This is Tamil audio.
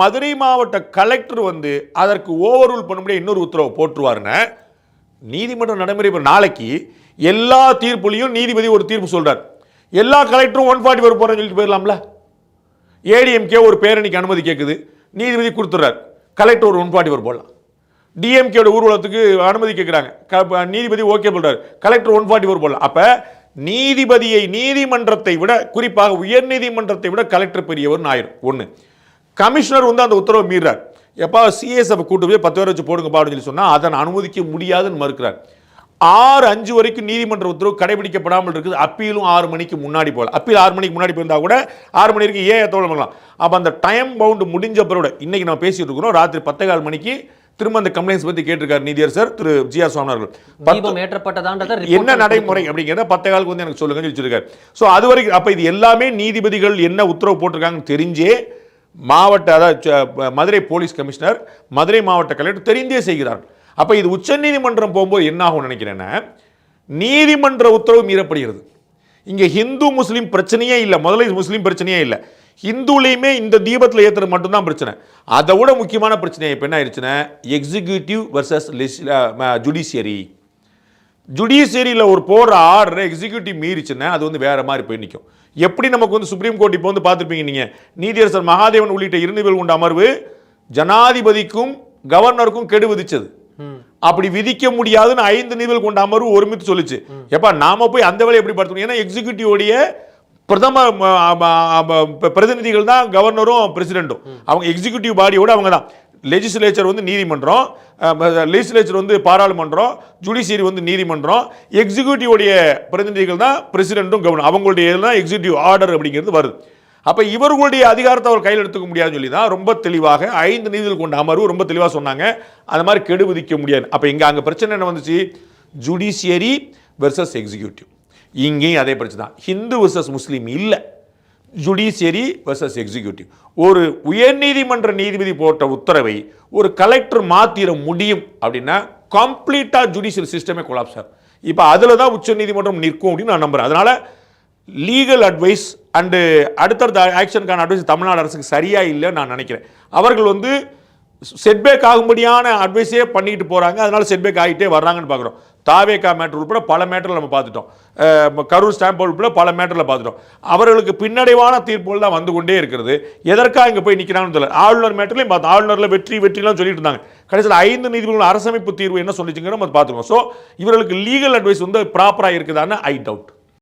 மதுரை மாவட்ட கலெக்டர் வந்து அதற்கு ஓவர் ரூல் பண்ண முடிய இன்னொரு உத்தரவு போட்டுருவாருன்னு நீதிமன்ற நடைமுறை. நாளைக்கு எல்லா தீர்ப்புலையும் நீதிபதி ஒரு தீர்ப்பு சொல்றார். எல்லா கலெக்டரும் 144 போறேன்னு சொல்லிட்டு போயிடலாம்ல. ஏடிஎம்கே ஒரு பேரணிக்கு அனுமதி கேட்குது, நீதிபதி கொடுத்துறாரு, கலெக்டர் ஒரு 144 போடலாம். டிஎம்கேட ஊர்வலத்துக்கு அனுமதி கேட்குறாங்க, நீதிபதி ஓகே சொல்றாரு, கலெக்டர் 144 போடலாம். அப்ப நீதிபதியை நீதிமன்றத்தை விட, குறிப்பாக உயர் நீதிமன்றத்தை விட கலெக்டர் பெரியவர் ஆயிரும். ஒன்று, கமிஷனர் வந்து அந்த உத்தரவை மீறார். எப்போ சிஎஸ்எஃப் கூட்டு போய் 10 பேர் வச்சு போடுங்கப்பா அப்படின்னு சொல்லி சொன்னால் அதை அனுமதிக்க முடியாதுன்னு மறுக்கிறார். 6-5 வரைக்கும் நீதிமன்ற உத்தரவு கடைபிடிக்கப்படாமல் இருக்குது. அப்பீலும் 6 மணிக்கு முன்னாடி போகல. அப்பீல் 6 மணிக்கு முன்னாடி போயிருந்தா கூட 6 மணி வரைக்கும் ஏன் தோழ பண்ணலாம். அப்போ அந்த டைம் பவுண்டு முடிஞ்ச பிறகு இன்னைக்கு நம்ம பேசிட்டு இருக்கிறோம், ராத்திரி 10:15 மணிக்கு திரும்ப அந்த கம்ப்ளைண்ட்ஸ் பற்றி கேட்டிருக்காரு நீதியரசர் திரு ஜி.ஆர். சுவாமிநாதன் அவர்கள். என்ன நடைமுறை அப்படிங்கிறத 10:15 வந்து எனக்கு சொல்லுங்கன்னு சொல்லியிருக்காரு. ஸோ அது வரைக்கும் அப்போ இது எல்லாமே நீதிபதிகள் என்ன உத்தரவு போட்டிருக்காங்கன்னு தெரிஞ்சே மாவட்ட, அதாவது மதுரை போலீஸ் கமிஷனர், மதுரை மாவட்ட கலெக்டர் தெரிந்தே செய்கிறார்கள். அப்போ இது உச்ச நீதிமன்றம் போகும்போது என்ன ஆகும் நினைக்கிறேன்னா, நீதிமன்ற உத்தரவு மீறப்படுகிறது. இங்கே ஹிந்து முஸ்லீம் பிரச்சனையே இல்லை, முதல்ல முஸ்லீம் பிரச்சனையே இல்லை, ஹிந்துலையுமே இந்த தீபத்தில் ஏற்றுறது மட்டும்தான் பிரச்சனை. அதை விட முக்கியமான பிரச்சனை இப்போ என்ன ஆயிடுச்சுன்னா, எக்ஸிக்யூட்டிவ் வர்சஸ் ஜுடிஷியரி. ஜுடிஷியரியில் ஒரு போடுற ஆர்டரை எக்ஸிக்யூட்டிவ் மீறிச்சுன்னா அது வந்து வேற மாதிரி போய் நிற்கும். எப்படி நமக்கு வந்து சுப்ரீம் கோர்ட் இப்போ வந்து பார்த்துருப்பீங்க நீங்கள், நீதியரசர் மகாதேவன் உள்ளிட்ட 2 பேர் கொண்ட அமர்வு ஜனாதிபதிக்கும் கவர்னருக்கும் கெடு விதிச்சது. அப்படி விதிக்க முடியாதுன்னு 5 நீதிபதிகள் கொண்ட அமர்வு ஒருமித்து சொல்லிச்சு. எப்ப நாம போய் அந்த வேலையை எப்படி பார்த்துக்கணும்? ஏன்னா எக்ஸிக்யூட்டிவ் உடைய பிரதம பிரதிநிதிகள் தான் கவர்னரும் பிரசிடென்ட்டும். அவங்க எக்ஸிக்யூட்டிவ் பாடியோட அவங்க தான். லெஜிஸ்லேச்சர் வந்து நீதிமன்றம், லெஜிஸ்லேச்சர் வந்து பாராளுமன்றம், ஜுடிஷியரி வந்து நீதிமன்றம், எக்ஸிக்யூட்டிவ் உடைய பிரதிநிதிகள் தான் பிரசிடென்ட்டும் கவர்னர். அவங்களுடைய எக்ஸிக்யூட்டிவ் ஆர்டர் அப்படிங்கிறது வருது. அப்ப இவர்களுடைய அதிகாரத்தை அவர் கையில் எடுத்துக்க முடியாதுன்னு சொல்லி தான் ரொம்ப தெளிவாக 5 நீதிபதிகள் கொண்ட அமர்வு ரொம்ப தெளிவாக சொன்னாங்க, அந்த மாதிரி கெடு விதிக்க முடியாது. அப்ப இங்க அங்க பிரச்சனை என்ன வந்துச்சு? Judiciary versus executive. இங்கேயும் அதே பிரச்சனை தான், ஹிந்து வெர்சஸ் முஸ்லீம் இல்லை, ஜுடிஷியரி வெர்சஸ் எக்ஸிக்யூட்டிவ். ஒரு உயர்நீதிமன்ற நீதிபதி போட்ட உத்தரவை ஒரு கலெக்டர் மாத்திர முடியும் அப்படின்னா கம்ப்ளீட்டா ஜுடிஷியல் சிஸ்டமே கொலாப்ஸ் ஆகும். இப்போ அதில் தான் உச்ச நீதிமன்றம் நிற்கும் அப்படின்னு நான் நம்புறேன். அதனால லீகல் அட்வைஸ் அண்டு அடுத்தடுத்த ஆக்ஷனுக்கான அட்வைஸ் தமிழ்நாடு அரசுக்கு சரியா இல்லைன்னு நான் நினைக்கிறேன். அவர்கள் வந்து செட்பேக் ஆகும்படியான அட்வைஸே பண்ணிட்டு போறாங்க, அதனால செட்பேக் ஆகிட்டே வர்றாங்கன்னு பார்க்குறோம். தாவேகா மேட்டர் உட்பட பல மேட்டரில் நம்ம பார்த்துட்டோம், கரூர் ஸ்டாம்ப் உட்பட பல மேட்டரில் பார்த்துட்டோம். அவர்களுக்கு பின்னடைவான தீர்ப்புகள் தான் வந்து கொண்டே இருக்கிறது. எதற்காக இங்கே போய் நிற்கிறாங்கன்னு தெரியல. ஆளுநர் மேட்டர்லையும் பார்த்தோம், ஆளுநரில் வெற்றிலாம் சொல்லிட்டு இருந்தாங்க. கடைசியில் 5 நீதிபதிகள் அரசமைப்பு தீர்வு என்ன சொல்லிச்சுங்கிற நம்ம பார்த்துருக்கோம். ஸோ இவர்களுக்கு லீகல் அட்வைஸ் வந்து ப்ராப்பராக இருக்குதான்னு ஐ டவுட்.